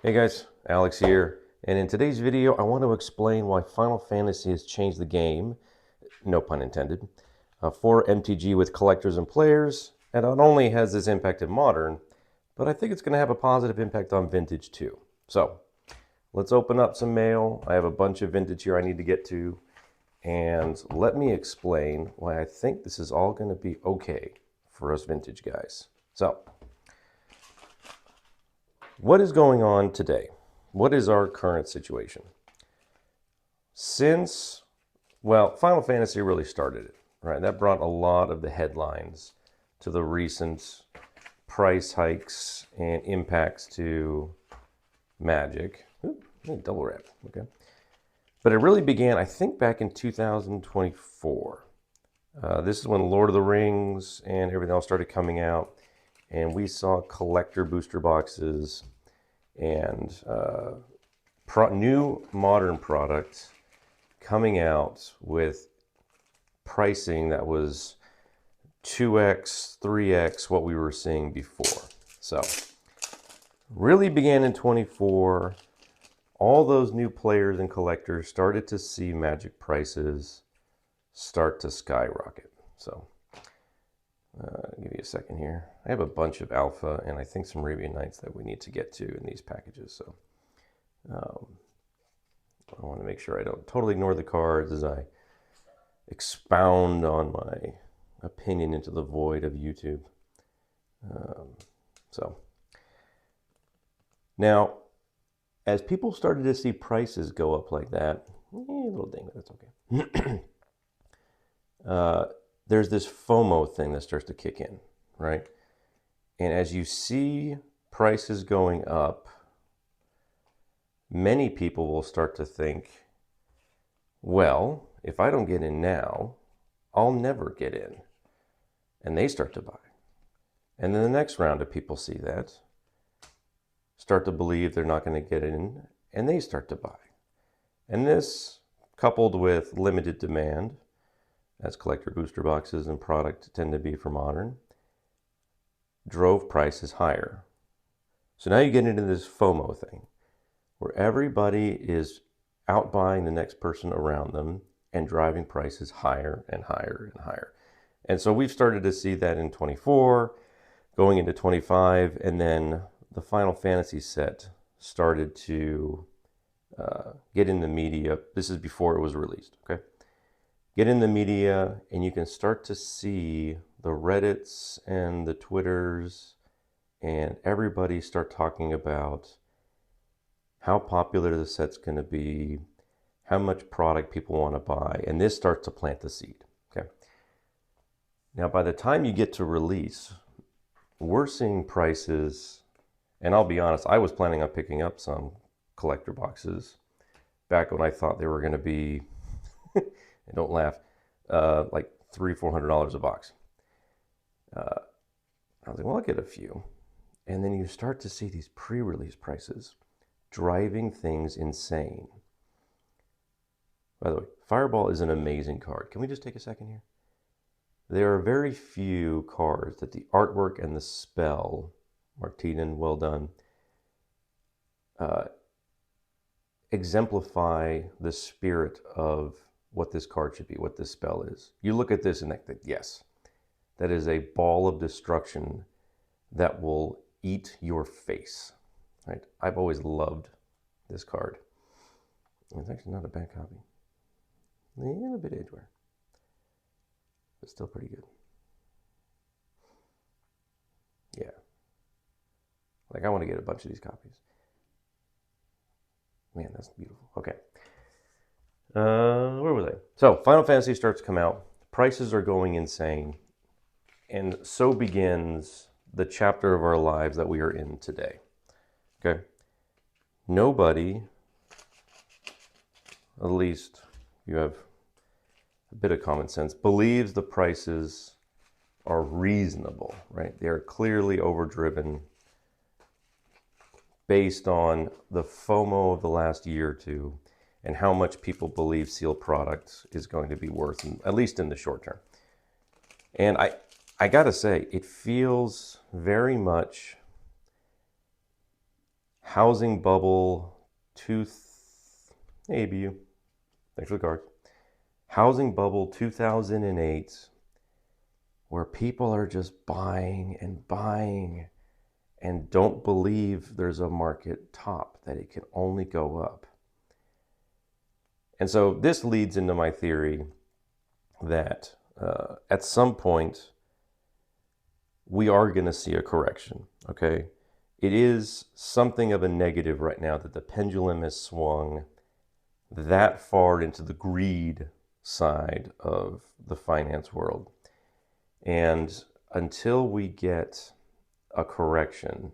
Hey guys, Alex here, and in today's video I want to explain why Final Fantasy has changed the game, no pun intended, for MTG with collectors and players, and not only has this impacted Modern, but I think it's going to have a positive impact on Vintage too. So, let's open up some mail. I have a bunch of Vintage here I need to get to, and let me explain why I think this is all going to be okay for us Vintage guys. So, what is going on today? What is our current situation? Since, well, Final Fantasy really started it, right? That brought a lot of the headlines to the recent price hikes and impacts to Magic. Ooh, double wrap, okay. But it really began, I think, back in 2024. This is when Lord of the Rings and everything else started coming out, and we saw collector booster boxes and new modern products coming out with pricing that was 2x, 3x what we were seeing before. So, really began in 24. All those new players and collectors started to see Magic prices start to skyrocket. So, give you a second here. I have a bunch of Alpha and I think some Arabian Nights that we need to get to in these packages. So I want to make sure I don't totally ignore the cards as I expound on my opinion into the void of YouTube. So now, as people started to see prices go up like that, a little ding, but that's okay. There's this FOMO thing that starts to kick in, right? And as you see prices going up, many people will start to think, well, if I don't get in now, I'll never get in. And they start to buy. And then the next round of people see that, start to believe they're not going to get in, and they start to buy. And this, coupled with limited demand, as collector booster boxes and product tend to be for Modern, drove prices higher. So now you get into this FOMO thing, where everybody is outbuying the next person around them and driving prices higher and higher and higher. And so we've started to see that in 24, going into 25, and then the Final Fantasy set started to get in the media. This is before it was released, okay? Get in the media and you can start to see the Reddits and the Twitters and everybody start talking about how popular the set's going to be, how much product people want to buy, and this starts to plant the seed, okay? Now, by the time you get to release, we're seeing prices, and I'll be honest, I was planning on picking up some collector boxes back when I thought they were going to be, and don't laugh, like $300-400 a box. I was like, well, I'll get a few. And then you start to see these pre-release prices driving things insane. By the way, Fireball is an amazing card. Can we just take a second here? There are very few cards that the artwork and the spell, Martinen, well done, exemplify the spirit of what this card should be, what this spell is. You look at this and think, yes, that is a ball of destruction that will eat your face. Right? I've always loved this card. It's actually not a bad copy. A bit age wear, but still pretty good. Yeah. Like, I want to get a bunch of these copies. Man, that's beautiful. Okay. Where was I? So, Final Fantasy starts to come out. Prices are going insane. And so begins the chapter of our lives that we are in today. Okay? Nobody, at least you have a bit of common sense, believes the prices are reasonable, right? They are clearly overdriven based on the FOMO of the last year or two and how much people believe sealed product is going to be worth, at least in the short term. And I gotta say, it feels very much Housing Bubble Hey, BU. Thanks for the card. Housing Bubble 2008, where people are just buying and buying and don't believe there's a market top, that it can only go up. And so this leads into my theory that at some point we are going to see a correction, okay? It is something of a negative right now that the pendulum has swung that far into the greed side of the finance world. And until we get a correction,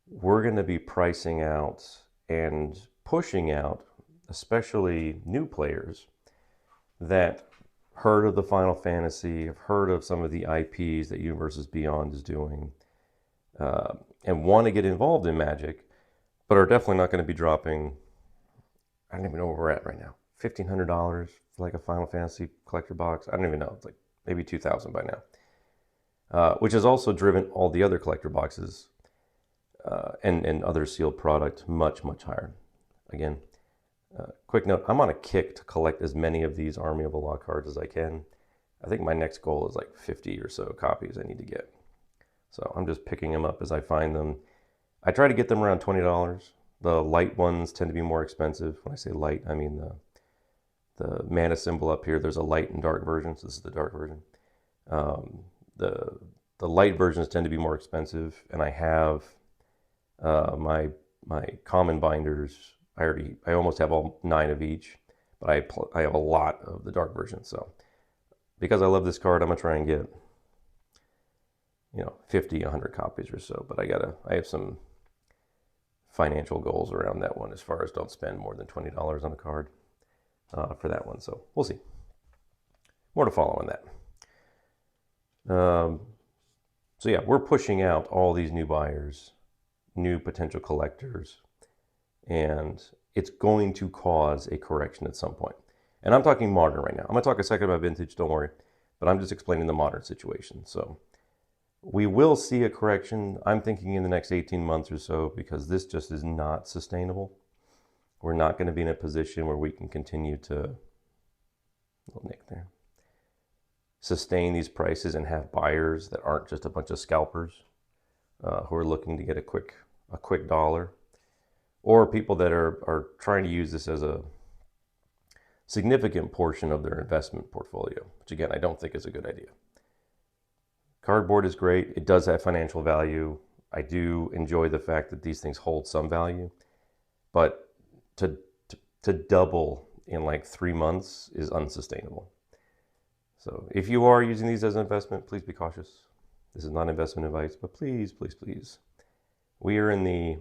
we're going to be pricing out and pushing out, especially new players that heard of the Final Fantasy, have heard of some of the IPs that Universes Beyond is doing, and want to get involved in Magic, but are definitely not going to be dropping, I don't even know where we're at right now, $1,500 for like a Final Fantasy collector box. I don't even know. It's like maybe $2,000 by now, which has also driven all the other collector boxes and other sealed product much, much higher. Again, quick note, I'm on a kick to collect as many of these Army of the Law cards as I can. I think my next goal is like 50 or so copies I need to get. So I'm just picking them up as I find them. I try to get them around $20. The light ones tend to be more expensive. When I say light, I mean the mana symbol up here. There's a light and dark version, so this is the dark version. The light versions tend to be more expensive, and I have my common binders. I almost have all 9 of each, but I have a lot of the dark version. So because I love this card, I'm gonna try and get 50, 100 copies or so. But I have some financial goals around that one, as far as don't spend more than $20 on a card for that one. So we'll see. More to follow on that. So yeah, we're pushing out all these new buyers, new potential collectors, and it's going to cause a correction at some point. And I'm talking modern right now. I'm going to talk a second about vintage, don't worry, but I'm just explaining the modern situation. So we will see a correction, I'm thinking, in the next 18 months or so, because this just is not sustainable. We're not going to be in a position where we can continue to, little nick there, sustain these prices and have buyers that aren't just a bunch of scalpers who are looking to get a quick dollar, or people that are trying to use this as a significant portion of their investment portfolio, which again, I don't think is a good idea. Cardboard is great. It does have financial value. I do enjoy the fact that these things hold some value, but to double in like 3 months is unsustainable. So if you are using these as an investment, please be cautious. This is not investment advice, but please, please, please. We are in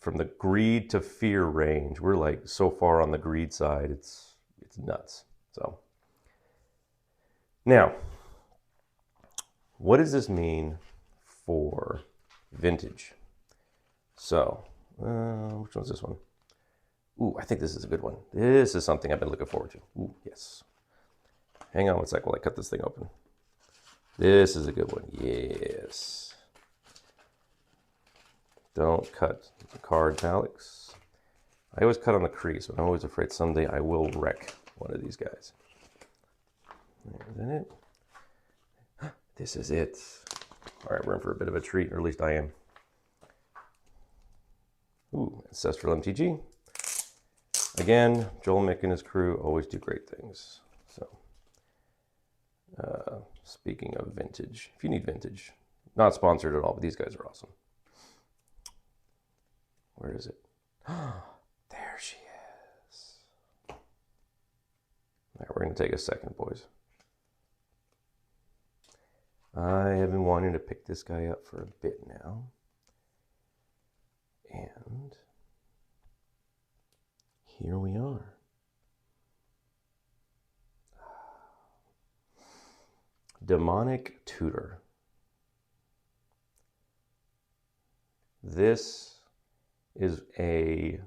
from the greed to fear range. We're like so far on the greed side, it's nuts. So now, what does this mean for vintage? So, which one's this one? Ooh, I think this is a good one. This is something I've been looking forward to. Ooh, yes. Hang on one sec while I cut this thing open. This is a good one. Yes. Don't cut the cards, Alex. I always cut on the crease, but I'm always afraid someday I will wreck one of these guys. Isn't it? This is it. All right, we're in for a bit of a treat, or at least I am. Ooh, Ancestral MTG. Again, Joel Mick and his crew always do great things. So, speaking of vintage, if you need vintage, not sponsored at all, but these guys are awesome. Where is it? There she is. All right, we're going to take a second, boys. I have been wanting to pick this guy up for a bit now. And here we are. Demonic Tutor. This is they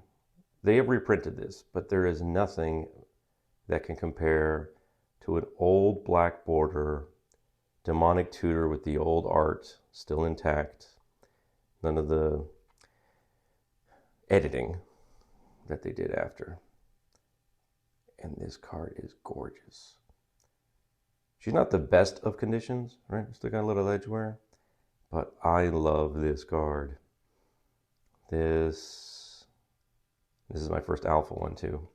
have reprinted this, but there is nothing that can compare to an old black border Demonic Tutor with the old art still intact. none of the editing that they did after. And this card is gorgeous. She's not the best of conditions, right? Still got a little edge wear, but I love this card. This is my first alpha one too.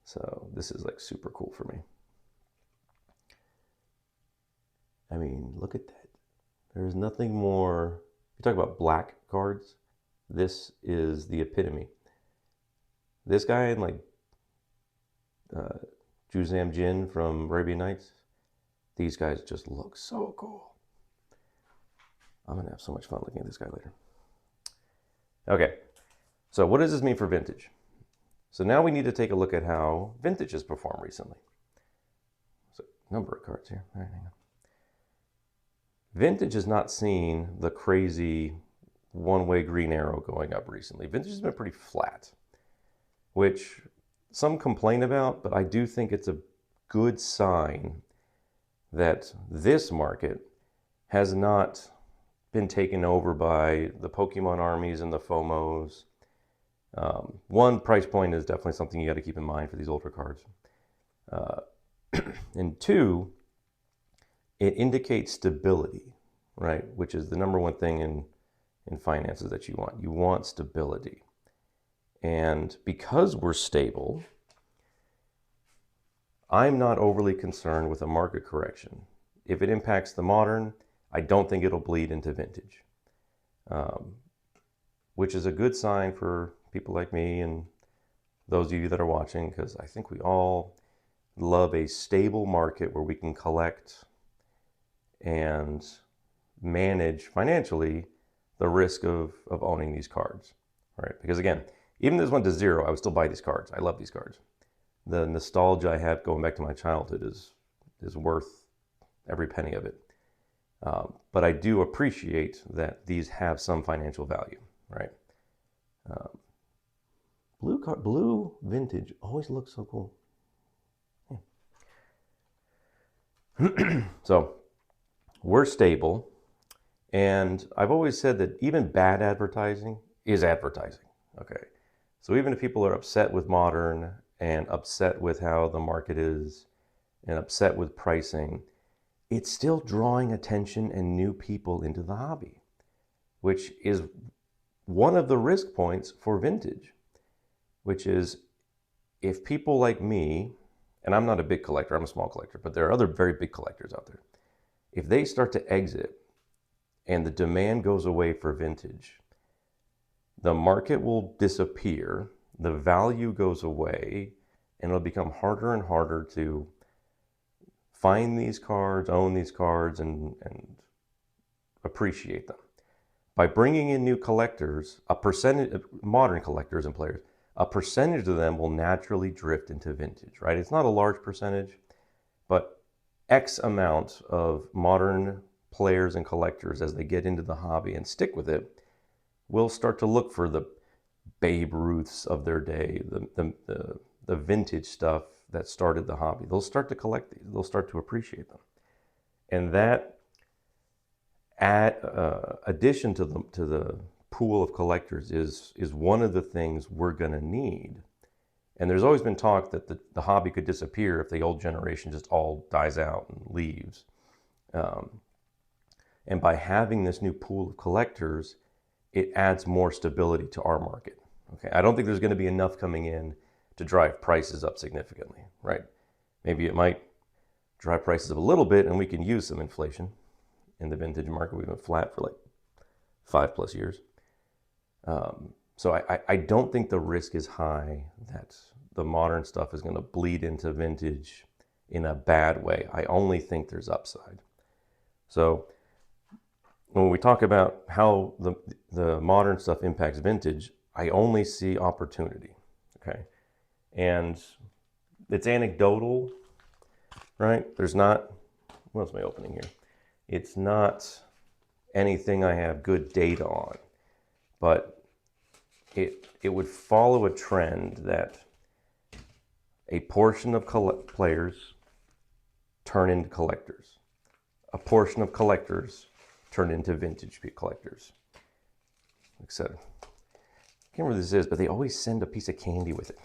So this is like super cool for me. I mean, look at that. There's nothing more. You talk about black cards. This is the epitome. This guy in like Juzam Jin from Arabian Nights, these guys just look so cool. I'm gonna have so much fun looking at this guy later. Okay, so what does this mean for vintage? So now we need to take a look at how vintage has performed recently. So number of cards here. All right, hang on. Vintage has not seen the crazy one-way green arrow going up recently. Vintage has been pretty flat, which some complain about, but I do think it's a good sign that this market has not been taken over by the Pokemon armies and the FOMOs. One, price point is definitely something you got to keep in mind for these older cards. And two, it indicates stability, right? Which is the number one thing in finances that you want. You want stability. And because we're stable, I'm not overly concerned with a market correction. If it impacts the modern, I don't think it'll bleed into vintage, which is a good sign for people like me and those of you that are watching, because I think we all love a stable market where we can collect and manage financially the risk of owning these cards, right? Because again, even if this went to zero, I would still buy these cards. I love these cards. The nostalgia I have going back to my childhood is worth every penny of it. But I do appreciate that these have some financial value, right? Blue vintage always looks so cool. Yeah. So we're stable, and I've always said that even bad advertising is advertising. Okay, so even if people are upset with modern and upset with how the market is and upset with pricing, it's still drawing attention and new people into the hobby, which is one of the risk points for vintage, which is if people like me, and I'm not a big collector, I'm a small collector, but there are other very big collectors out there. If they start to exit and the demand goes away for vintage, the market will disappear, the value goes away, and it'll become harder and harder to find these cards, own these cards, and appreciate them. By bringing in new collectors, a percentage of modern collectors and players, a percentage of them will naturally drift into vintage, right? It's not a large percentage, but X amount of modern players and collectors, as they get into the hobby and stick with it, will start to look for the Babe Ruths of their day, the vintage stuff that started the hobby. They'll start to collect these. They'll start to appreciate them. And that addition to the pool of collectors is one of the things we're going to need. And there's always been talk that the hobby could disappear if the old generation just all dies out and leaves. And by having this new pool of collectors, it adds more stability to our market. Okay, I don't think there's going to be enough coming in to drive prices up significantly, right? Maybe it might drive prices up a little bit, and we can use some inflation in the vintage market. We've been flat for like 5+ years. So I don't think the risk is high that the modern stuff is going to bleed into vintage in a bad way. I only think there's upside. So when we talk about how the modern stuff impacts vintage, I only see opportunity, okay? And it's anecdotal, right? There's not, what else am I opening here? It's not anything I have good data on, but it would follow a trend that a portion of players turn into collectors. A portion of collectors turn into vintage collectors. like I said, I can't remember what this is, but they always send a piece of candy with it.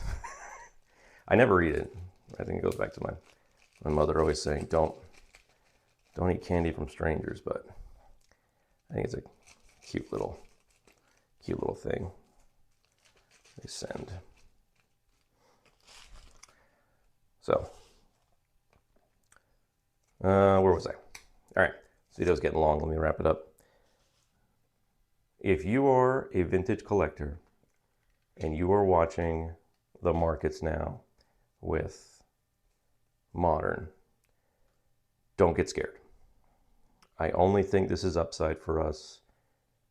I never eat it. I think it goes back to my mother always saying, don't eat candy from strangers, but I think it's a cute little thing they send. So, where was I? All right, this video's getting long. Let me wrap it up. If you are a vintage collector and you are watching the markets now with modern, don't get scared. I only think this is upside for us.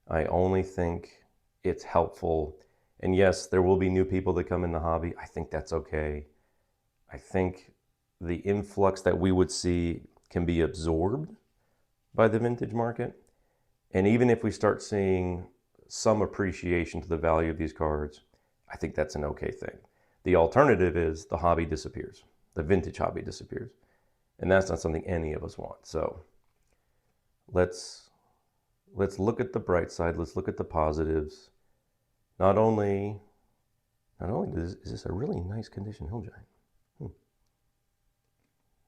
I only think it's helpful. And yes, there will be new people that come in the hobby. I think that's okay. I think the influx that we would see can be absorbed by the vintage market. And even if we start seeing some appreciation to the value of these cards, I think that's an okay thing. The alternative is the hobby disappears. The vintage hobby disappears. And that's not something any of us want. So let's look at the bright side. Let's look at the positives. Not only is this a really nice condition hill giant.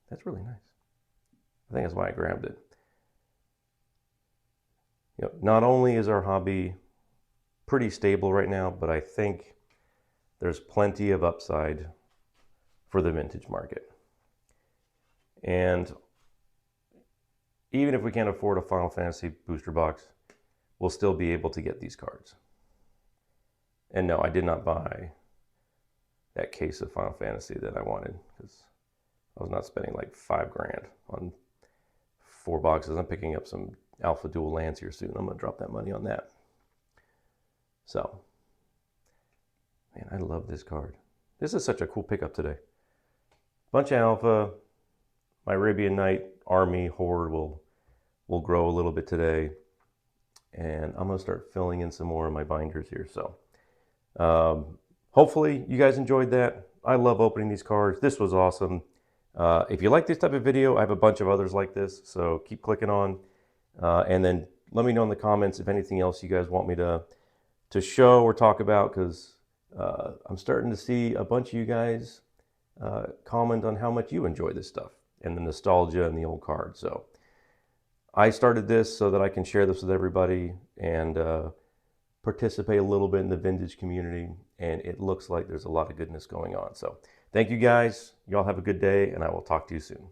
That's really nice. I think that's why I grabbed it. You know, not only is our hobby pretty stable right now, but I think there's plenty of upside for the vintage market. And even if we can't afford a Final Fantasy booster box, we'll still be able to get these cards. And no, I did not buy that case of Final Fantasy that I wanted because I was not spending like $5,000 on 4 boxes. I'm picking up some Alpha Dual Lands here soon. I'm going to drop that money on that. So, man, I love this card. This is such a cool pickup today. Bunch of Alpha. My Arabian Night army horde will grow a little bit today. And I'm going to start filling in some more of my binders here. So, hopefully you guys enjoyed that. I love opening these cards. This was awesome. If you like this type of video, I have a bunch of others like this, so keep clicking on. And then let me know in the comments if anything else you guys want me to show or talk about, because I'm starting to see a bunch of you guys comment on how much you enjoy this stuff and the nostalgia and the old cards. So I started this so that I can share this with everybody and participate a little bit in the vintage community, and it looks like there's a lot of goodness going on. So thank you guys. Y'all have a good day, and I will talk to you soon.